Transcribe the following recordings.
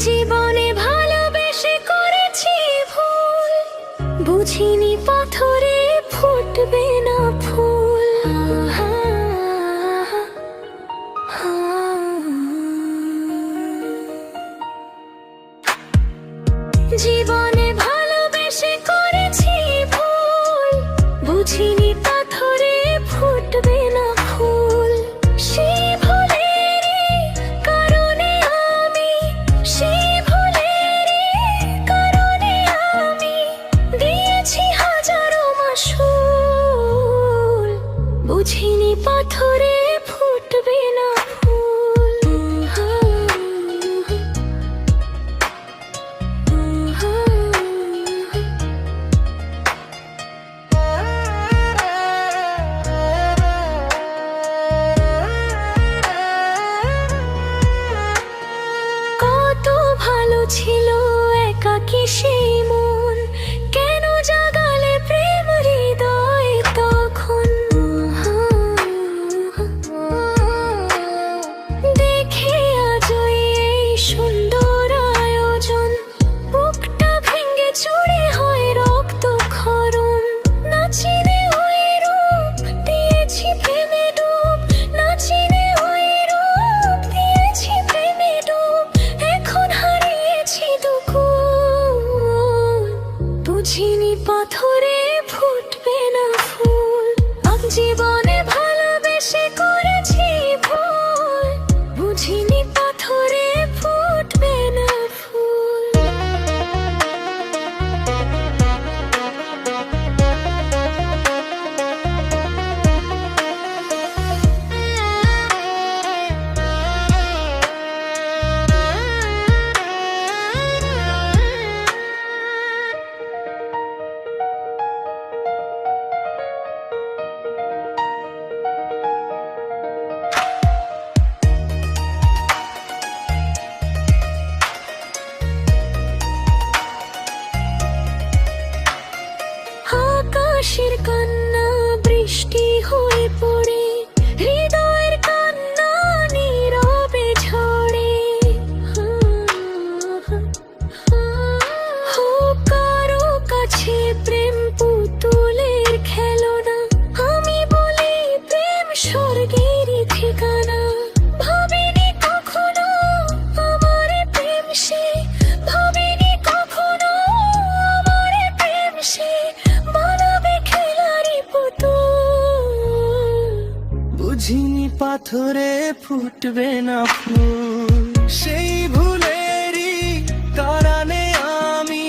জীবনে ভালোবেসে করেছি ভুল, বুঝিনি পাথরে ফুটবে না ফুল। জীবনে ভালোবেসে করেছি ভুল, বুঝিনি পাথরে ফুটবে না ফুল। সেই ভুলেরই কারণে আমি, সেই ভুলেরই কারণে আমি দিয়েছি হাজারো মাসুল, বুঝিনি পাথরে ফুটবে না ফুল। কত ভালো ছিল একাকী সেই মন, কেন জাগালে প্রেম হৃদয় তখন। দেখে আজই এই সুন্দর আয়োজন, বুকটা ভেঙে চুরে হয় রক্ত ক্ষরণ। না চিনে ওই রূপ দিয়েছি প্রেমে ডুব, না চিনে ওই রূপ দিয়েছি প্রেমে ডুব। এখন হারিয়েছি দুকুল, বুঝিনি পাথরে ফুটবে না ফুল। জীবনে ভালোবেসে করেছি ভুল, বুঝিনি পাথরে ফুটবে না ফুল। আকাশের কান্না বৃষ্টি হয়ে পড়ে, হৃদয়ের কান্না নীরবে ঝরে। হোক কারো কাছে প্রেম পুতুলের খেলনা, আমি বলি প্রেম স্বর্গেরই ঠিকানা। ভাবিনি কখনো আমার প্রেম সে, ভাবিনি কখনো আমার প্রেম সে বানাবে খেলারি পুতুল, বুঝিনি পাথরে ফুটবে না ফুল। সেই ভুলেরই কারণে আমি,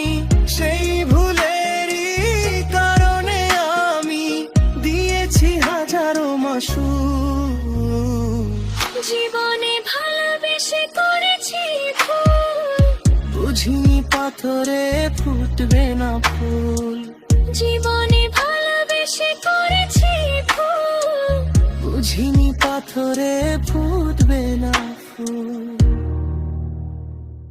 সেই ভুলেরই কারণে আমি দিয়েছি হাজারো মাসুল। জীবনে ভালোবেসে করেছি ভুল, বুঝিনি পাথরে ফুটবে না ফুল। জীবনে ভালোবেসে করেছি ভুল, বুঝিনি পাথরে ফুটবে না ফুল।